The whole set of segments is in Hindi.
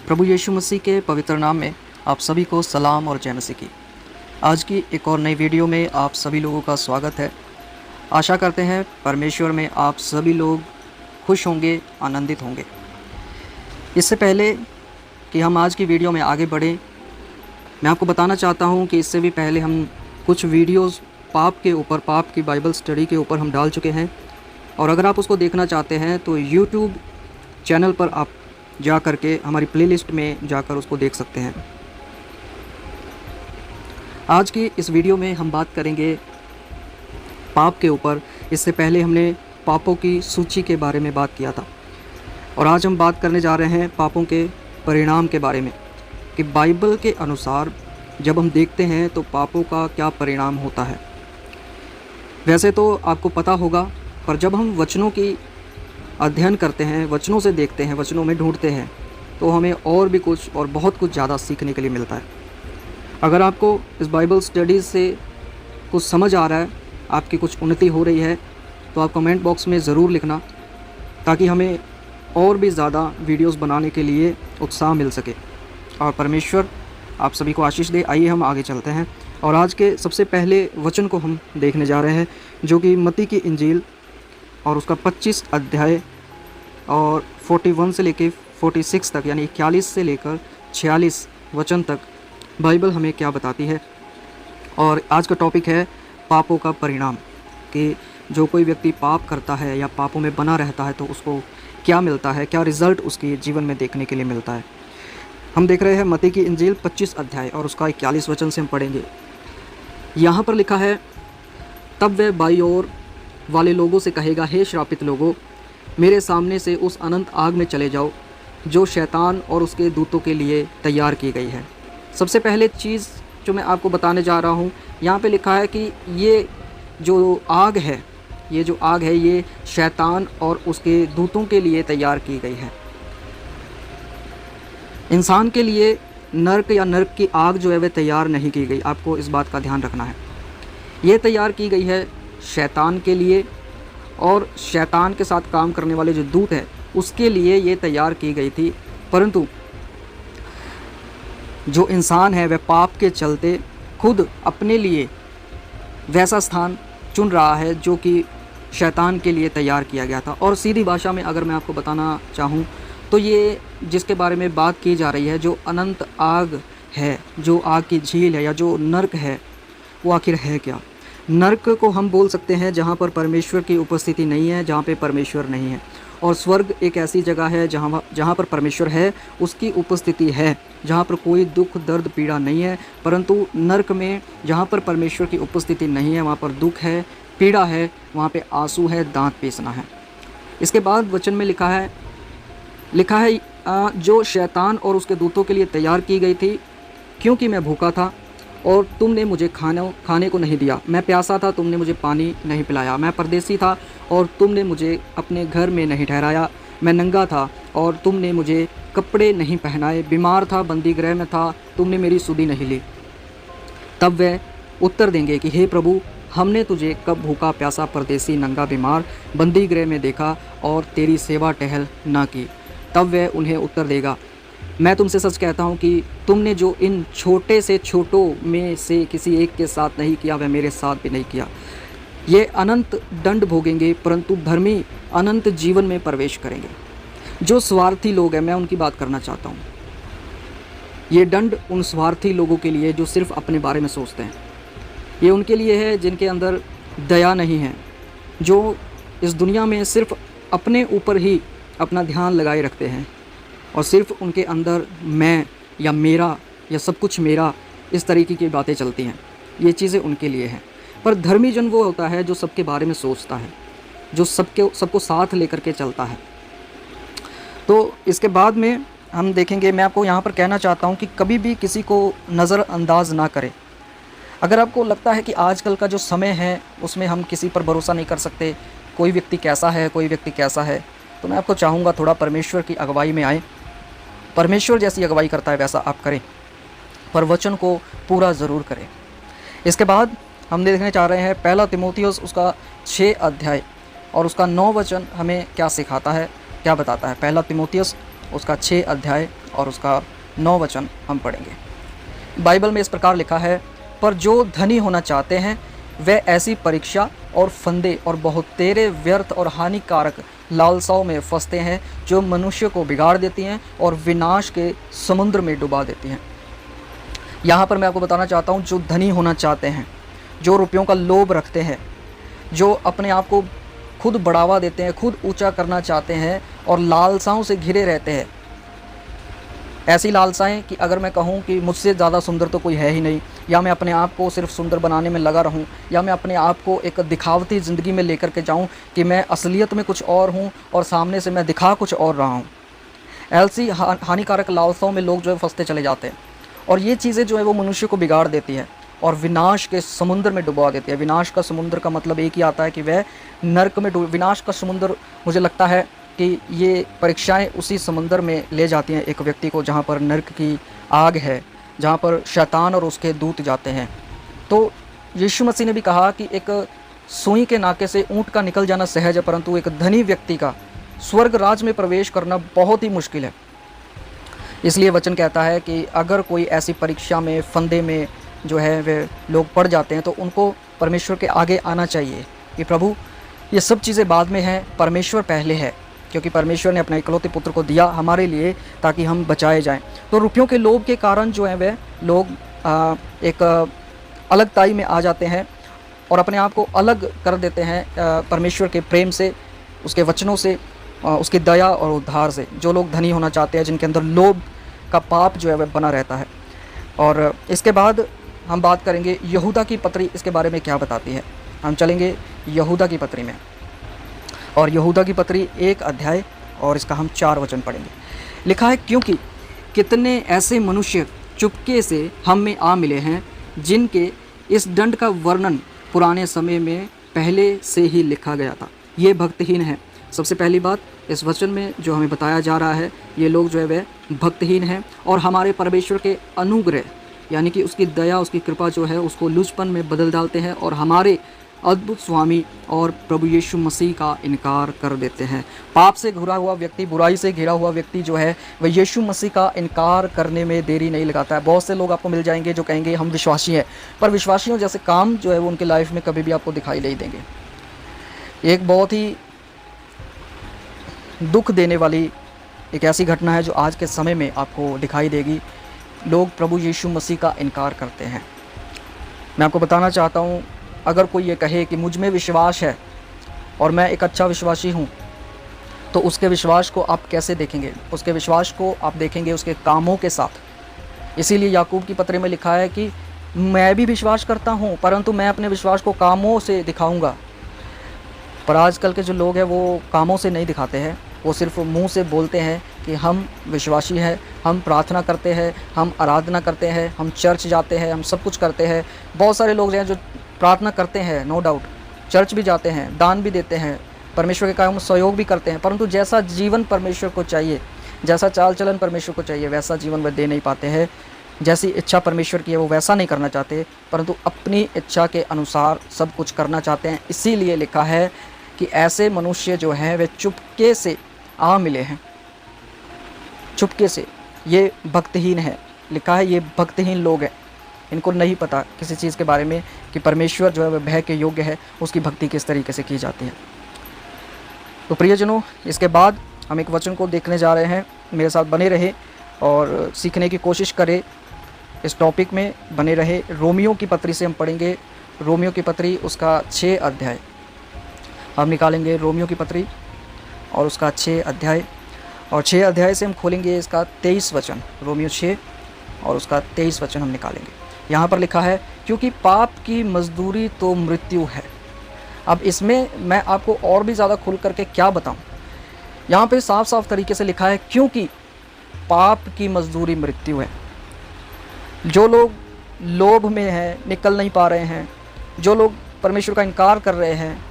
प्रभु यीशु मसीह के पवित्र नाम में आप सभी को सलाम और जय मसीह की। आज की एक और नई वीडियो में आप सभी लोगों का स्वागत है। आशा करते हैं परमेश्वर में आप सभी लोग खुश होंगे, आनंदित होंगे। इससे पहले कि हम आज की वीडियो में आगे बढ़ें, मैं आपको बताना चाहता हूं कि इससे भी पहले हम कुछ वीडियोस पाप के ऊपर, पाप की बाइबल स्टडी के ऊपर हम डाल चुके हैं, और अगर आप उसको देखना चाहते हैं तो यूट्यूब चैनल पर आप जा कर के हमारी प्लेलिस्ट में जाकर उसको देख सकते हैं। आज की इस वीडियो में हम बात करेंगे पाप के ऊपर। इससे पहले हमने पापों की सूची के बारे में बात किया था, और आज हम बात करने जा रहे हैं पापों के परिणाम के बारे में, कि बाइबल के अनुसार जब हम देखते हैं तो पापों का क्या परिणाम होता है। वैसे तो आपको पता होगा, पर जब हम वचनों की अध्ययन करते हैं, वचनों से देखते हैं, वचनों में ढूंढते हैं, तो हमें और भी कुछ और बहुत कुछ ज़्यादा सीखने के लिए मिलता है। अगर आपको इस बाइबल स्टडीज़ से कुछ समझ आ रहा है, आपकी कुछ उन्नति हो रही है, तो आप कमेंट बॉक्स में ज़रूर लिखना, ताकि हमें और भी ज़्यादा वीडियोस बनाने के लिए उत्साह मिल सके, और परमेश्वर आप सभी को आशीष दे। आइए हम आगे चलते हैं, और आज के सबसे पहले वचन को हम देखने जा रहे हैं, जो कि मत्ती की इंजील और उसका 25 अध्याय और 41 से लेकर 46 तक, यानी 41 से लेकर 46 वचन तक बाइबल हमें क्या बताती है। और आज का टॉपिक है पापों का परिणाम, कि जो कोई व्यक्ति पाप करता है या पापों में बना रहता है तो उसको क्या मिलता है, क्या रिज़ल्ट उसके जीवन में देखने के लिए मिलता है। हम देख रहे हैं मत्ती की इंजील 25 अध्याय और उसका 41 वचन से हम पढ़ेंगे। यहाँ पर लिखा है, तब वह बाईं ओर वाले लोगों से कहेगा, हे श्रापित लोगों, मेरे सामने से उस अनंत आग में चले जाओ जो शैतान और उसके दूतों के लिए तैयार की गई है। सबसे पहले चीज़ जो मैं आपको बताने जा रहा हूँ, यहाँ पे लिखा है कि ये जो आग है, ये शैतान और उसके दूतों के लिए तैयार की गई है। इंसान के लिए नर्क या नर्क की आग जो है वह तैयार नहीं की गई। आपको इस बात का ध्यान रखना है। ये तैयार की गई है शैतान के लिए, और शैतान के साथ काम करने वाले जो दूत हैं उसके लिए ये तैयार की गई थी। परंतु जो इंसान है वह पाप के चलते खुद अपने लिए वैसा स्थान चुन रहा है जो कि शैतान के लिए तैयार किया गया था। और सीधी भाषा में अगर मैं आपको बताना चाहूँ तो ये जिसके बारे में बात की जा रही है, जो अनंत आग है, जो आग की झील है, या जो नर्क है, वो आखिर है क्या। नर्क को हम बोल सकते हैं जहाँ पर परमेश्वर की उपस्थिति नहीं है, जहाँ पे परमेश्वर नहीं है। और स्वर्ग एक ऐसी जगह है जहाँ पर परमेश्वर है, उसकी उपस्थिति है, जहाँ पर कोई दुख, दर्द, पीड़ा नहीं है। परंतु नर्क में जहाँ पर परमेश्वर की उपस्थिति नहीं है, वहाँ पर दुख है, पीड़ा है, वहाँ पे आंसू है, दांत पीसना है। इसके बाद वचन में लिखा है जो शैतान और उसके दूतों के लिए तैयार की गई थी, क्योंकि मैं भूखा था और तुमने मुझे खाने को नहीं दिया, मैं प्यासा था, तुमने मुझे पानी नहीं पिलाया, मैं परदेसी था और तुमने मुझे अपने घर में नहीं ठहराया, मैं नंगा था और तुमने मुझे कपड़े नहीं पहनाए, बीमार था, बंदी गृह में था, तुमने मेरी सुधि नहीं ली। तब वे उत्तर देंगे कि हे प्रभु, हमने तुझे कब भूखा, प्यासा, परदेसी, नंगा, बीमार, बंदी गृह में देखा और तेरी सेवा टहल ना की। तब वह उन्हें उत्तर देगा, मैं तुमसे सच कहता हूँ कि तुमने जो इन छोटे से छोटों में से किसी एक के साथ नहीं किया, वह मेरे साथ भी नहीं किया। ये अनंत दंड भोगेंगे, परंतु धर्मी अनंत जीवन में प्रवेश करेंगे। जो स्वार्थी लोग हैं, मैं उनकी बात करना चाहता हूँ। ये दंड उन स्वार्थी लोगों के लिए जो सिर्फ अपने बारे में सोचते हैं। ये उनके लिए है जिनके अंदर दया नहीं है, जो इस दुनिया में सिर्फ अपने ऊपर ही अपना ध्यान लगाए रखते हैं, और सिर्फ उनके अंदर मैं या मेरा या सब कुछ मेरा, इस तरीके की बातें चलती हैं। ये चीज़ें उनके लिए हैं। पर धर्मी जन वो होता है जो सबके बारे में सोचता है, जो सबको साथ लेकर के चलता है। तो इसके बाद में हम देखेंगे, मैं आपको यहाँ पर कहना चाहता हूँ कि कभी भी किसी को नज़रअंदाज ना करें। अगर आपको लगता है कि आजकल का जो समय है उसमें हम किसी पर भरोसा नहीं कर सकते, कोई व्यक्ति कैसा है, कोई व्यक्ति कैसा है, तो मैं आपको चाहूँगा थोड़ा परमेश्वर की अगुवाई में आए। परमेश्वर जैसी अगुवाई करता है वैसा आप करें, पर वचन को पूरा ज़रूर करें। इसके बाद हम देखने चाह रहे हैं पहला तीमुथियुस उसका 6 अध्याय और उसका 9 वचन हमें क्या सिखाता है, क्या बताता है। पहला तीमुथियुस उसका 6 अध्याय और उसका 9 वचन हम पढ़ेंगे। बाइबल में इस प्रकार लिखा है, पर जो धनी होना चाहते हैं वे ऐसी परीक्षा और फंदे और बहुत तेरे व्यर्थ और हानिकारक लालसाओं में फंसते हैं, जो मनुष्य को बिगाड़ देती हैं और विनाश के समुद्र में डुबा देती हैं। यहाँ पर मैं आपको बताना चाहता हूँ, जो धनी होना चाहते हैं, जो रुपयों का लोभ रखते हैं, जो अपने आप को खुद बढ़ावा देते हैं, खुद ऊंचा करना चाहते हैं और लालसाओं से घिरे रहते हैं। ऐसी लालसाएं कि अगर मैं कहूं कि मुझसे ज़्यादा सुंदर तो कोई है ही नहीं, या मैं अपने आप को सिर्फ सुंदर बनाने में लगा रहूं, या मैं अपने आप को एक दिखावती ज़िंदगी में लेकर के जाऊं कि मैं असलियत में कुछ और हूं और सामने से मैं दिखा कुछ और रहा हूं। ऐसी हानिकारक लालसाओं में लोग जो है फंसते चले जाते हैं, और ये चीज़ें जो है वो मनुष्य को बिगाड़ देती है और विनाश के समुद्र में डुबा देती है। विनाश का समुद्र का मतलब एक ही आता है कि वह नर्क में विनाश का समुद्र, मुझे लगता है कि ये परीक्षाएं उसी समुंदर में ले जाती हैं एक व्यक्ति को, जहाँ पर नर्क की आग है, जहाँ पर शैतान और उसके दूत जाते हैं। तो यीशु मसीह ने भी कहा कि एक सुई के नाके से ऊँट का निकल जाना सहज है, परंतु एक धनी व्यक्ति का स्वर्ग राज में प्रवेश करना बहुत ही मुश्किल है। इसलिए वचन कहता है कि अगर कोई ऐसी परीक्षा में, फंदे में जो है वे लोग पड़ जाते हैं, तो उनको परमेश्वर के आगे आना चाहिए कि प्रभु ये सब चीज़ें बाद में हैं, परमेश्वर पहले है, क्योंकि परमेश्वर ने अपने इकलौते पुत्र को दिया हमारे लिए ताकि हम बचाए जाएं। तो रुपयों के लोभ के कारण जो है वे लोग एक अलगताई में आ जाते हैं और अपने आप को अलग कर देते हैं परमेश्वर के प्रेम से, उसके वचनों से, उसकी दया और उद्धार से। जो लोग धनी होना चाहते हैं, जिनके अंदर लोभ का पाप जो है वह बना रहता है। और इसके बाद हम बात करेंगे यहूदा की पत्री इसके बारे में क्या बताती है। हम चलेंगे यहूदा की पत्री में, और यहूदा की पत्री 1 अध्याय और इसका हम 4 वचन पढ़ेंगे। लिखा है, क्योंकि कितने ऐसे मनुष्य चुपके से हम में आ मिले हैं, जिनके इस दंड का वर्णन पुराने समय में पहले से ही लिखा गया था। ये भक्तहीन है। सबसे पहली बात, इस वचन में जो हमें बताया जा रहा है, ये लोग जो है वह भक्तहीन हैं और हमारे परमेश्वर के अनुग्रह यानी कि उसकी दया, उसकी कृपा जो है उसको लुचपन में बदल डालते हैं और हमारे अद्भुत स्वामी और प्रभु यीशु मसीह का इनकार कर देते हैं। पाप से घिरा हुआ व्यक्ति, बुराई से घिरा हुआ व्यक्ति जो है वह यीशु मसीह का इनकार करने में देरी नहीं लगाता है। बहुत से लोग आपको मिल जाएंगे जो कहेंगे हम विश्वासी हैं, पर विश्वासियों जैसे काम जो है वो उनकी लाइफ में कभी भी आपको दिखाई नहीं देंगे। एक बहुत ही दुख देने वाली एक ऐसी घटना है जो आज के समय में आपको दिखाई देगी। लोग प्रभु यीशु मसीह का इनकार करते हैं। मैं आपको बताना चाहता हूँ, अगर कोई ये कहे कि मुझ में विश्वास है और मैं एक अच्छा विश्वासी हूँ, तो उसके विश्वास को आप कैसे देखेंगे? उसके विश्वास को आप देखेंगे उसके कामों के साथ। इसीलिए याकूब की पत्री में लिखा है कि मैं भी विश्वास करता हूँ, परंतु मैं अपने विश्वास को कामों से दिखाऊंगा। पर आजकल के जो लोग हैं वो कामों से नहीं दिखाते हैं, वो सिर्फ मुंह से बोलते हैं कि हम विश्वासी हैं, हम प्रार्थना करते हैं, हम आराधना करते हैं, हम चर्च जाते हैं, हम सब कुछ करते हैं। बहुत सारे लोग हैं जो प्रार्थना करते हैं, नो डाउट, चर्च भी जाते हैं, दान भी देते हैं, परमेश्वर के काम में सहयोग भी करते हैं, परंतु जैसा जीवन परमेश्वर को चाहिए, जैसा चाल चलन परमेश्वर को चाहिए, वैसा जीवन वह दे नहीं पाते हैं। जैसी इच्छा परमेश्वर की है वो वैसा नहीं करना चाहते, परंतु अपनी इच्छा के अनुसार सब कुछ करना चाहते हैं। इसीलिए लिखा है कि ऐसे मनुष्य जो हैं वे चुपके से आ मिले हैं, चुपके से। ये भक्तहीन है। लिखा है ये भक्तहीन लोग हैं, इनको नहीं पता किसी चीज़ के बारे में कि परमेश्वर जो है वह भय के योग्य है, उसकी भक्ति किस तरीके से की जाती है। तो प्रियजनों, इसके बाद हम एक वचन को देखने जा रहे हैं। मेरे साथ बने रहे और सीखने की कोशिश करें, इस टॉपिक में बने रहे। रोमियो की पत्री से हम पढ़ेंगे। रोमियो की पत्री उसका 6 अध्याय हम निकालेंगे। रोमियो की पत्री और उसका 6 अध्याय, और 6 अध्याय से हम खोलेंगे इसका 23 वचन। रोमियो 6 और उसका 23 वचन हम निकालेंगे। यहाँ पर लिखा है, क्योंकि पाप की मजदूरी तो मृत्यु है। अब इसमें मैं आपको और भी ज़्यादा खुल करके क्या बताऊँ। यहाँ पे साफ साफ तरीके से लिखा है, क्योंकि पाप की मजदूरी मृत्यु है। जो लोग लोभ में हैं, निकल नहीं पा रहे हैं, जो लोग परमेश्वर का इनकार कर रहे हैं,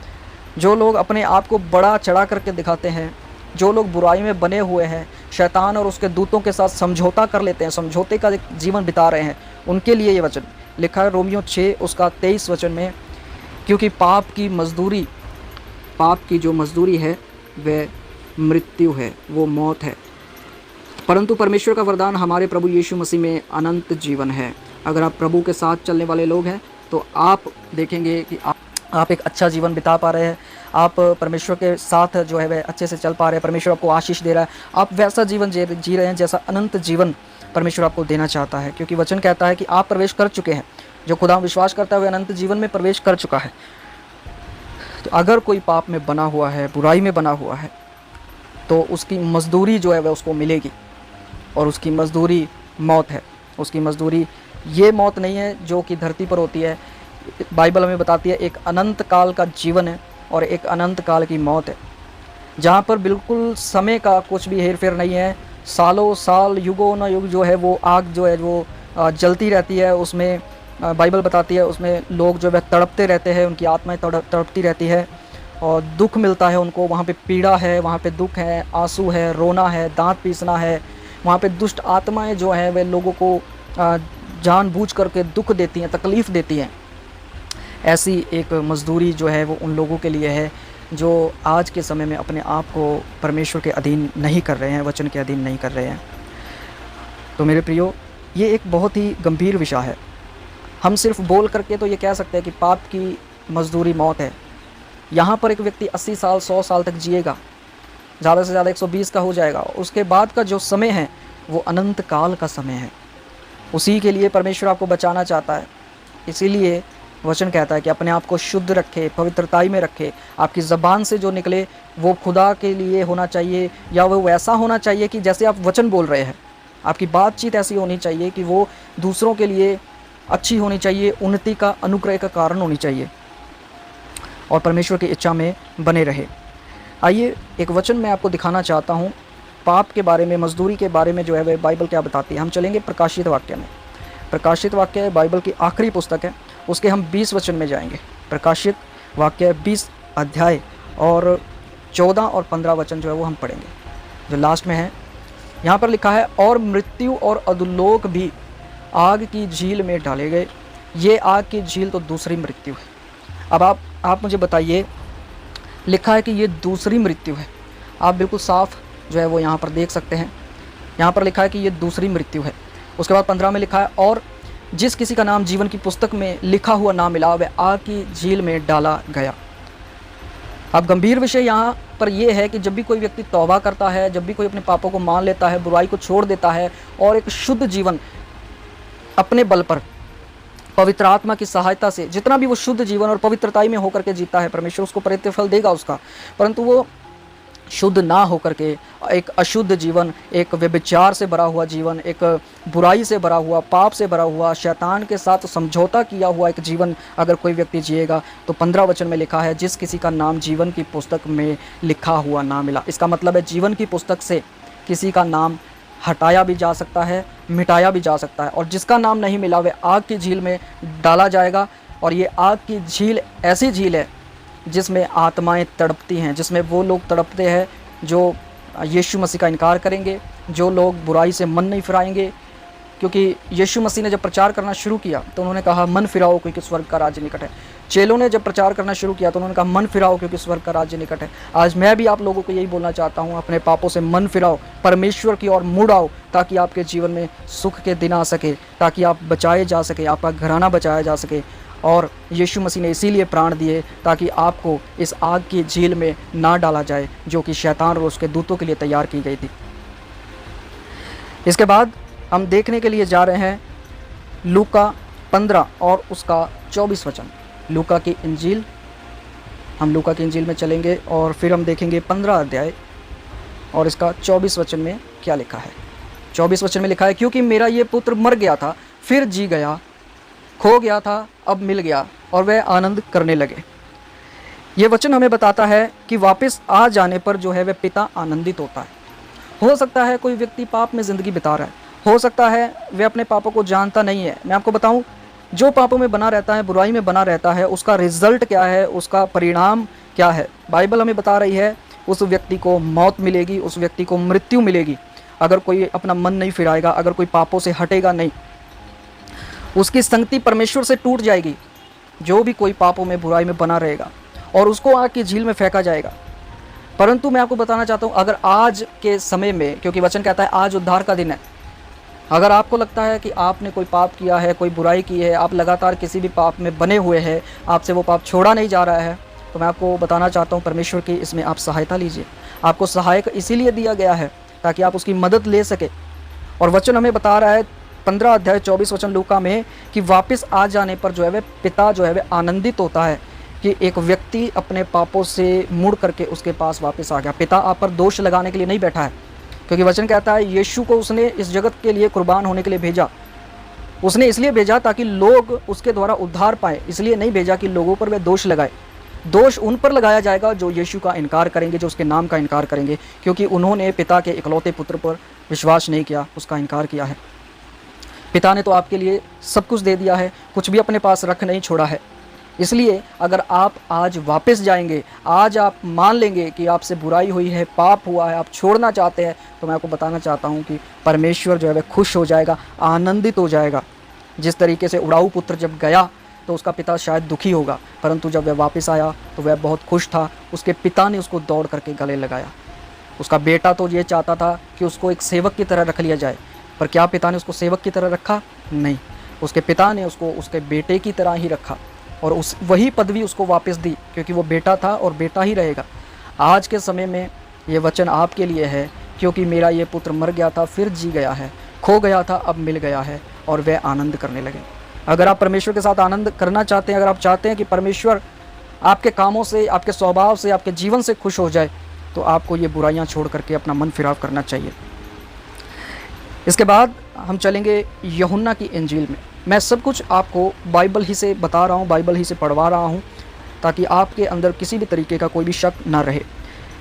जो लोग अपने आप को बड़ा चढ़ा करके दिखाते हैं, जो लोग बुराई में बने हुए हैं, शैतान और उसके दूतों के साथ समझौता कर लेते हैं, समझौते का जीवन बिता रहे हैं, उनके लिए ये वचन लिखा है रोमियो 6 उसका 23 वचन में, क्योंकि पाप की मजदूरी, पाप की जो मजदूरी है वह मृत्यु है, वो मौत है। परंतु परमेश्वर का वरदान हमारे प्रभु यीशु मसीह में अनंत जीवन है। अगर आप प्रभु के साथ चलने वाले लोग हैं तो आप देखेंगे कि आप एक अच्छा जीवन बिता पा रहे हैं, आप परमेश्वर के साथ जो है वह अच्छे से चल पा रहे हैं, परमेश्वर आपको आशीष दे रहा है, आप वैसा जीवन जी रहे हैं जैसा अनंत जीवन परमेश्वर आपको देना चाहता है। क्योंकि वचन कहता है कि आप प्रवेश कर चुके हैं, जो खुदा विश्वास करता है वह अनंत जीवन में प्रवेश कर चुका है। तो अगर कोई पाप में बना हुआ है, बुराई में बना हुआ है, तो उसकी मजदूरी जो है वह उसको मिलेगी, और उसकी मजदूरी मौत है। उसकी मजदूरी ये मौत नहीं है जो कि धरती पर होती है, बाइबल हमें बताती है एक अनंत काल का जीवन है और एक अनंत काल की मौत है, जहाँ पर बिल्कुल समय का कुछ भी हेर फेर नहीं है। सालों साल, युगों न युग जो है वो आग जो है वो जलती रहती है। उसमें बाइबल बताती है उसमें लोग जो है तड़पते रहते हैं, उनकी आत्माएं तड़पती रहती है और दुख मिलता है उनको। वहाँ पे पीड़ा है, वहाँ पे दुख है, आंसू है, रोना है, दांत पीसना है। वहाँ पे दुष्ट आत्माएं जो हैं वे लोगों को जानबूझ करके दुख देती हैं, तकलीफ़ देती हैं। ऐसी एक मजदूरी जो है वो उन लोगों के लिए है जो आज के समय में अपने आप को परमेश्वर के अधीन नहीं कर रहे हैं, वचन के अधीन नहीं कर रहे हैं। तो मेरे प्रियो, ये एक बहुत ही गंभीर विषय है। हम सिर्फ बोल करके तो ये कह सकते हैं कि पाप की मजदूरी मौत है। यहाँ पर एक व्यक्ति 80 साल 100 साल तक जिएगा, ज़्यादा से ज़्यादा 120 का हो जाएगा। उसके बाद का जो समय है वो अनंत काल का समय है। उसी के लिए परमेश्वर आपको बचाना चाहता है। इसीलिए वचन कहता है कि अपने आप को शुद्ध रखे, पवित्रताई में रखे। आपकी ज़बान से जो निकले वो खुदा के लिए होना चाहिए, या वो वैसा होना चाहिए कि जैसे आप वचन बोल रहे हैं। आपकी बातचीत ऐसी होनी चाहिए कि वो दूसरों के लिए अच्छी होनी चाहिए, उन्नति का, अनुग्रह का कारण होनी चाहिए और परमेश्वर की इच्छा में बने रहे। आइए एक वचन मैं आपको दिखाना चाहता हूँ पाप के बारे में, मजदूरी के बारे में जो है वह बाइबल क्या बताती है। हम चलेंगे प्रकाशित वाक्य में। प्रकाशित वाक्य बाइबल की आखिरी पुस्तक है, उसके हम 20 वचन में जाएंगे। प्रकाशित वाक्य 20 अध्याय और 14 और 15 वचन जो है वो हम पढ़ेंगे, जो लास्ट में है। यहाँ पर लिखा है, और मृत्यु और अधोलोक भी आग की झील में डाले गए। ये आग की झील तो दूसरी मृत्यु है। अब आप मुझे बताइए, लिखा है कि ये दूसरी मृत्यु है। आप बिल्कुल साफ जो है वो यहाँ पर देख सकते हैं। यहाँ पर लिखा है कि ये दूसरी मृत्यु है। उसके बाद 15 में लिखा है, और जिस किसी का नाम जीवन की पुस्तक में लिखा हुआ ना मिला वह आग की झील में डाला गया। अब गंभीर विषय यहाँ पर यह है कि जब भी कोई व्यक्ति तौबा करता है, जब भी कोई अपने पापों को मान लेता है, बुराई को छोड़ देता है और एक शुद्ध जीवन अपने बल पर पवित्र आत्मा की सहायता से, जितना भी वो शुद्ध जीवन और पवित्रताई में होकर के जीता है, परमेश्वर उसको प्रतिफल देगा उसका। परंतु वो शुद्ध ना होकर के एक अशुद्ध जीवन, एक व्यभिचार से भरा हुआ जीवन, एक बुराई से भरा हुआ, पाप से भरा हुआ, शैतान के साथ समझौता किया हुआ एक जीवन अगर कोई व्यक्ति जिएगा, तो 15 वचन में लिखा है, जिस किसी का नाम जीवन की पुस्तक में लिखा हुआ ना मिला। इसका मतलब है जीवन की पुस्तक से किसी का नाम हटाया भी जा सकता है, मिटाया भी जा सकता है, और जिसका नाम नहीं मिला वह आग की झील में डाला जाएगा। और ये आग की झील ऐसी झील है जिसमें आत्माएं तड़पती हैं, जिसमें वो लोग तड़पते हैं जो यीशु मसीह का इनकार करेंगे, जो लोग बुराई से मन नहीं फिराएंगे। क्योंकि यीशु मसीह ने जब प्रचार करना शुरू किया तो उन्होंने कहा मन फिराओ क्योंकि स्वर्ग का राज्य निकट है। चेलों ने जब प्रचार करना शुरू किया तो उन्होंने कहा मन फिराओ क्योंकि स्वर्ग का राज्य निकट है। आज मैं भी आप लोगों को यही बोलना चाहता हूँ, अपने पापों से मन फिराओ, परमेश्वर की ओर मुड़ आओ, ताकि आपके जीवन में सुख के दिन आ सके, ताकि आप बचाए जा सके, आपका घराना बचाया जा सके। और यीशु मसीह ने इसीलिए प्राण दिए ताकि आपको इस आग की झील में ना डाला जाए जो कि शैतान और उसके दूतों के लिए तैयार की गई थी। इसके बाद हम देखने के लिए जा रहे हैं लूका 15 और उसका 24 वचन। लूका की इंजील, हम लूका की इंजील में चलेंगे और फिर हम देखेंगे 15 अध्याय और इसका 24 वचन में क्या लिखा है। 24 वचन में लिखा है, क्योंकि मेरा ये पुत्र मर गया था फिर जी गया, खो गया था अब मिल गया, और वह आनंद करने लगे। ये वचन हमें बताता है कि वापस आ जाने पर जो है वह पिता आनंदित होता है। हो सकता है कोई व्यक्ति पाप में ज़िंदगी बिता रहा है, हो सकता है वह अपने पापों को जानता नहीं है। मैं आपको बताऊं, जो पापों में बना रहता है, बुराई में बना रहता है, उसका रिजल्ट क्या है, उसका परिणाम क्या है। बाइबल हमें बता रही है उस व्यक्ति को मौत मिलेगी, उस व्यक्ति को मृत्यु मिलेगी अगर कोई अपना मन नहीं फिराएगा, अगर कोई पापों से हटेगा नहीं। उसकी संगति परमेश्वर से टूट जाएगी जो भी कोई पापों में बुराई में बना रहेगा, और उसको आग की झील में फेंका जाएगा। परंतु मैं आपको बताना चाहता हूँ, अगर आज के समय में, क्योंकि वचन कहता है आज उद्धार का दिन है, अगर आपको लगता है कि आपने कोई पाप किया है, कोई बुराई की है, आप लगातार किसी भी पाप में बने हुए हैं, आपसे वो पाप छोड़ा नहीं जा रहा है, तो मैं आपको बताना चाहता हूँ परमेश्वर की इसमें आप सहायता लीजिए। आपको सहायक इसीलिए दिया गया है ताकि आप उसकी मदद ले सके। और वचन हमें बता रहा है 15 अध्याय 24 वचन लूका में कि वापस आ जाने पर जो है वह पिता जो है वह आनंदित होता है कि एक व्यक्ति अपने पापों से मुड़ करके उसके पास वापस आ गया। पिता आप पर दोष लगाने के लिए नहीं बैठा है, क्योंकि वचन कहता है यीशु को उसने इस जगत के लिए कुर्बान होने के लिए भेजा। उसने इसलिए भेजा ताकि लोग उसके द्वारा उद्धार पाए, इसलिए नहीं भेजा कि लोगों पर वह दोष लगाए। दोष उन पर लगाया जाएगा जो यीशु का इनकार करेंगे, जो उसके नाम का इनकार करेंगे, क्योंकि उन्होंने पिता के इकलौते पुत्र पर विश्वास नहीं किया, उसका इनकार किया है। पिता ने तो आपके लिए सब कुछ दे दिया है, कुछ भी अपने पास रख नहीं छोड़ा है। इसलिए अगर आप आज वापस जाएंगे, आज आप मान लेंगे कि आपसे बुराई हुई है, पाप हुआ है, आप छोड़ना चाहते हैं, तो मैं आपको बताना चाहता हूँ कि परमेश्वर जो है वह खुश हो जाएगा, आनंदित हो जाएगा। जिस तरीके से उड़ाऊ पुत्र जब गया तो उसका पिता शायद दुखी होगा, परंतु जब वह वापस आया तो वह बहुत खुश था। उसके पिता ने उसको दौड़ करके गले लगाया। उसका बेटा तो ये चाहता था कि उसको एक सेवक की तरह रख लिया जाए, पर क्या पिता ने उसको सेवक की तरह रखा? नहीं, उसके पिता ने उसको उसके बेटे की तरह ही रखा और उस वही पदवी उसको वापस दी, क्योंकि वो बेटा था और बेटा ही रहेगा। आज के समय में ये वचन आपके लिए है, क्योंकि मेरा ये पुत्र मर गया था फिर जी गया है, खो गया था अब मिल गया है, और वह आनंद करने लगे। अगर आप परमेश्वर के साथ आनंद करना चाहते हैं, अगर आप चाहते हैं कि परमेश्वर आपके कामों से, आपके स्वभाव से, आपके जीवन से खुश हो जाए, तो आपको ये बुराइयां छोड़ करके अपना मन फिराव करना चाहिए। इसके बाद हम चलेंगे यूहन्ना की इंजील में। मैं सब कुछ आपको बाइबल ही से बता रहा हूँ, बाइबल ही से पढ़वा रहा हूँ, ताकि आपके अंदर किसी भी तरीके का कोई भी शक ना रहे।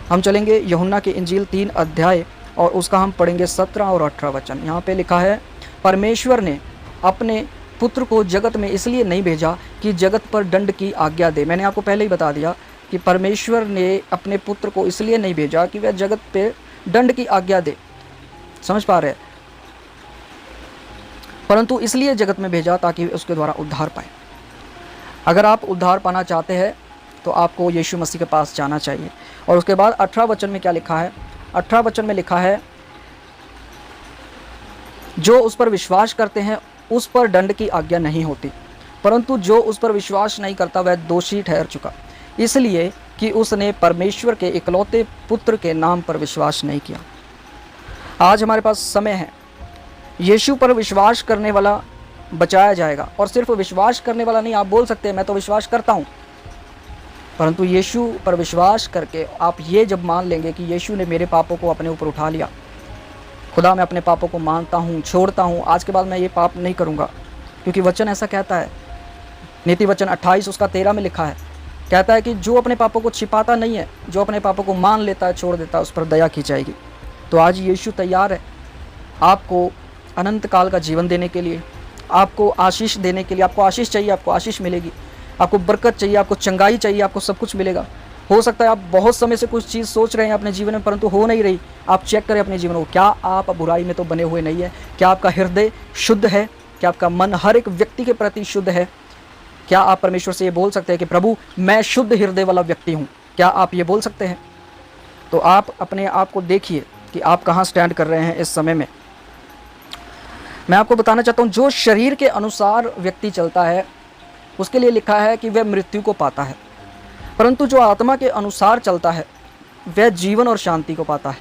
हम चलेंगे यूहन्ना की इंजील 3 अध्याय और उसका हम पढ़ेंगे 17 और 18 वचन। यहाँ पे लिखा है, परमेश्वर ने अपने पुत्र को जगत में इसलिए नहीं भेजा कि जगत पर दंड की आज्ञा दे। मैंने आपको पहले ही बता दिया कि परमेश्वर ने अपने पुत्र को इसलिए नहीं भेजा कि वह जगत पे दंड की आज्ञा दे, समझ पा रहे हैं, परंतु इसलिए जगत में भेजा ताकि उसके द्वारा उद्धार पाए। अगर आप उद्धार पाना चाहते हैं तो आपको यीशु मसीह के पास जाना चाहिए। और उसके बाद 18 वचन में क्या लिखा है? 18 वचन में लिखा है, जो उस पर विश्वास करते हैं उस पर दंड की आज्ञा नहीं होती, परंतु जो उस पर विश्वास नहीं करता वह दोषी ठहर चुका, इसलिए कि उसने परमेश्वर के इकलौते पुत्र के नाम पर विश्वास नहीं किया। आज हमारे पास समय है, यीशु पर विश्वास करने वाला बचाया जाएगा। और सिर्फ विश्वास करने वाला नहीं, आप बोल सकते हैं मैं तो विश्वास करता हूँ, परंतु यीशु पर विश्वास करके आप ये जब मान लेंगे कि यीशु ने मेरे पापों को अपने ऊपर उठा लिया, खुदा मैं अपने पापों को मानता हूँ, छोड़ता हूँ, आज के बाद मैं ये पाप नहीं करूँगा, क्योंकि वचन ऐसा कहता है। नीति वचन 28 उसका 13 में लिखा है, कहता है कि जो अपने पापों को छिपाता नहीं है, जो अपने पापों को मान लेता है, छोड़ देता है, उस पर दया की जाएगी। तो आज यीशु तैयार है आपको अनंत काल का जीवन देने के लिए, आपको आशीष देने के लिए। आपको आशीष चाहिए, आपको आशीष मिलेगी। आपको बरकत चाहिए, आपको चंगाई चाहिए, आपको सब कुछ मिलेगा। हो सकता है आप बहुत समय से कुछ चीज़ सोच रहे हैं अपने जीवन में, परंतु हो नहीं रही। आप चेक करें अपने जीवन को, क्या आप बुराई में तो बने हुए नहीं है? क्या आपका हृदय शुद्ध है? क्या आपका मन हर एक व्यक्ति के प्रति शुद्ध है? क्या आप परमेश्वर से ये बोल सकते हैं कि प्रभु मैं शुद्ध हृदय वाला व्यक्ति हूँ? क्या आप ये बोल सकते हैं? तो आप अपने आप को देखिए कि आप कहाँ स्टैंड कर रहे हैं इस समय में। मैं आपको बताना चाहता हूँ, जो शरीर के अनुसार व्यक्ति चलता है उसके लिए लिखा है कि वह मृत्यु को पाता है, परंतु जो आत्मा के अनुसार चलता है वह जीवन और शांति को पाता है।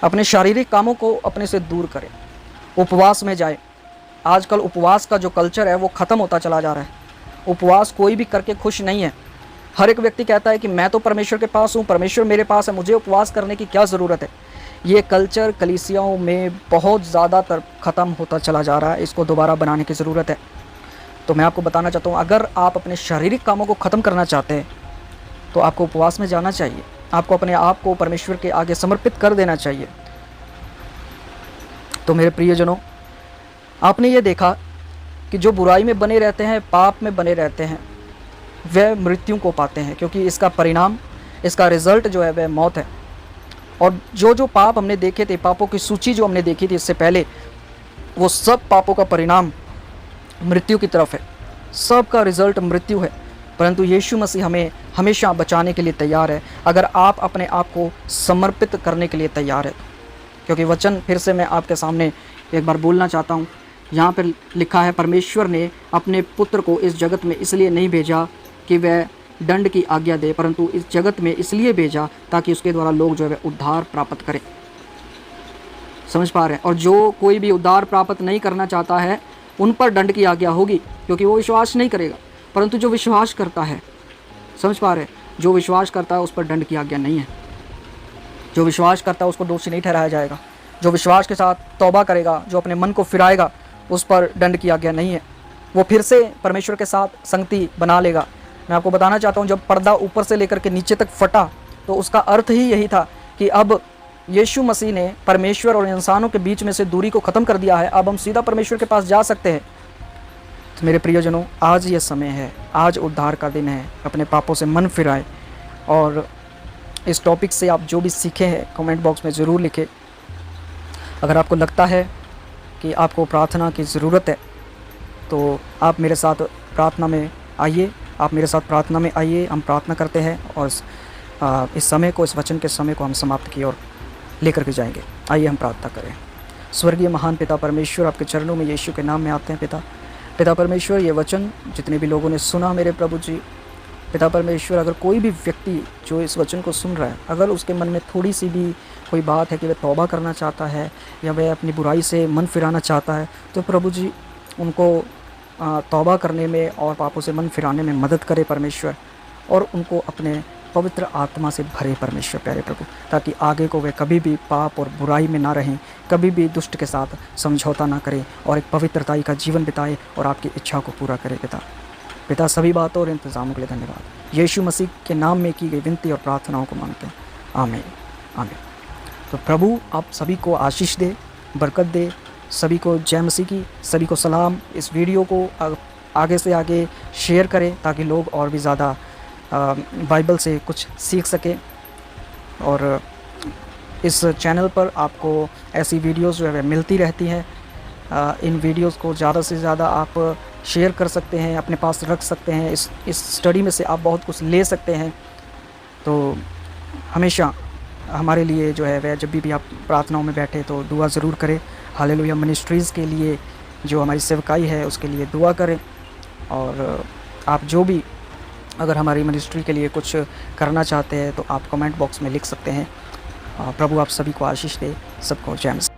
अपने शारीरिक कामों को अपने से दूर करें, उपवास में जाए। आजकल उपवास का जो कल्चर है वो ख़त्म होता चला जा रहा है। उपवास कोई भी करके खुश नहीं है। हर एक व्यक्ति कहता है कि मैं तो परमेश्वर के पास हूँ, परमेश्वर मेरे पास है, मुझे उपवास करने की क्या ज़रूरत है। ये कल्चर कलीसियाओं में बहुत ज़्यादातर ख़त्म होता चला जा रहा है, इसको दोबारा बनाने की ज़रूरत है। तो मैं आपको बताना चाहता हूँ, अगर आप अपने शारीरिक कामों को ख़त्म करना चाहते हैं तो आपको उपवास में जाना चाहिए। आपको अपने आप को परमेश्वर के आगे समर्पित कर देना चाहिए। तो मेरे प्रियजनों, आपने ये देखा कि जो बुराई में बने रहते हैं, पाप में बने रहते हैं, वह मृत्यु को पाते हैं, क्योंकि इसका परिणाम, इसका रिज़ल्ट जो है वह मौत है। और जो जो पाप हमने देखे थे, पापों की सूची जो हमने देखी थी इससे पहले, वो सब पापों का परिणाम मृत्यु की तरफ है, सब का रिज़ल्ट मृत्यु है। परंतु यीशु मसीह हमें हमेशा बचाने के लिए तैयार है, अगर आप अपने आप को समर्पित करने के लिए तैयार है। क्योंकि वचन फिर से मैं आपके सामने एक बार बोलना चाहता हूँ। यहाँ पर लिखा है, परमेश्वर ने अपने पुत्र को इस जगत में इसलिए नहीं भेजा कि वह दंड की आज्ञा दे, परंतु इस जगत में इसलिए भेजा ताकि उसके द्वारा लोग जो है उद्धार प्राप्त करें। समझ पा रहे हैं? और जो कोई भी उद्धार प्राप्त नहीं करना चाहता है उन पर दंड की आज्ञा होगी, क्योंकि वो विश्वास नहीं करेगा। परंतु जो विश्वास करता है, समझ पा रहे हैं, जो विश्वास करता है उस पर दंड की आज्ञा नहीं है। जो विश्वास करता है उसको दोषी नहीं ठहराया जाएगा। जो विश्वास के साथ तौबा करेगा, जो अपने मन को फिराएगा, उस पर दंड की आज्ञा नहीं है। वो फिर से परमेश्वर के साथ संगति बना लेगा। मैं आपको बताना चाहता हूँ, जब पर्दा ऊपर से लेकर के नीचे तक फटा तो उसका अर्थ ही यही था कि अब यीशु मसीह ने परमेश्वर और इंसानों के बीच में से दूरी को ख़त्म कर दिया है। अब हम सीधा परमेश्वर के पास जा सकते हैं। तो मेरे प्रियजनों, आज ये समय है, आज उद्धार का दिन है। अपने पापों से मन फिराए और इस टॉपिक से आप जो भी सीखे हैं कमेंट बॉक्स में ज़रूर लिखें। अगर आपको लगता है कि आपको प्रार्थना की ज़रूरत है तो आप मेरे साथ प्रार्थना में आइए। आप मेरे साथ प्रार्थना में आइए, हम प्रार्थना करते हैं और इस समय को, इस वचन के समय को हम समाप्त की ओर लेकर के जाएंगे। आइए हम प्रार्थना करें। स्वर्गीय महान पिता परमेश्वर, आपके चरणों में यीशु के नाम में आते हैं। पिता परमेश्वर, ये वचन जितने भी लोगों ने सुना मेरे प्रभु जी, पिता परमेश्वर, अगर कोई भी व्यक्ति जो इस वचन को सुन रहा है, अगर उसके मन में थोड़ी सी भी कोई बात है कि वह तौबा करना चाहता है या वह अपनी बुराई से मन फिराना चाहता है, तो प्रभु जी उनको तौबा करने में और पापों से मन फिराने में मदद करे परमेश्वर, और उनको अपने पवित्र आत्मा से भरे परमेश्वर प्यारे प्रभु, ताकि आगे को वे कभी भी पाप और बुराई में ना रहें, कभी भी दुष्ट के साथ समझौता ना करें और एक पवित्रताई का जीवन बिताए और आपकी इच्छा को पूरा करे। पिता सभी बातों और इंतज़ामों के लिए धन्यवाद। यीशु मसीह के नाम में की गई विनती और प्रार्थनाओं को मांगते हैं, आमीन आमीन। तो प्रभु आप सभी को आशीष दे, बरकत दे। सभी को जय मसीह की, सभी को सलाम। इस वीडियो को आगे से आगे शेयर करें ताकि लोग और भी ज़्यादा बाइबल से कुछ सीख सकें। और इस चैनल पर आपको ऐसी वीडियोस जो है मिलती रहती हैं। इन वीडियोस को ज़्यादा से ज़्यादा आप शेयर कर सकते हैं, अपने पास रख सकते हैं। इस स्टडी में से आप बहुत कुछ ले सकते हैं। तो हमेशा हमारे लिए जो है वह, जब भी आप प्रार्थनाओं में बैठे तो दुआ ज़रूर करें। हालेलुया मिनिस्ट्रीज़ के लिए जो हमारी सेवकाई है उसके लिए दुआ करें। और आप जो भी अगर हमारी मिनिस्ट्री के लिए कुछ करना चाहते हैं तो आप कमेंट बॉक्स में लिख सकते हैं। प्रभु आप सभी को आशीष दे। सबको जय मसीह।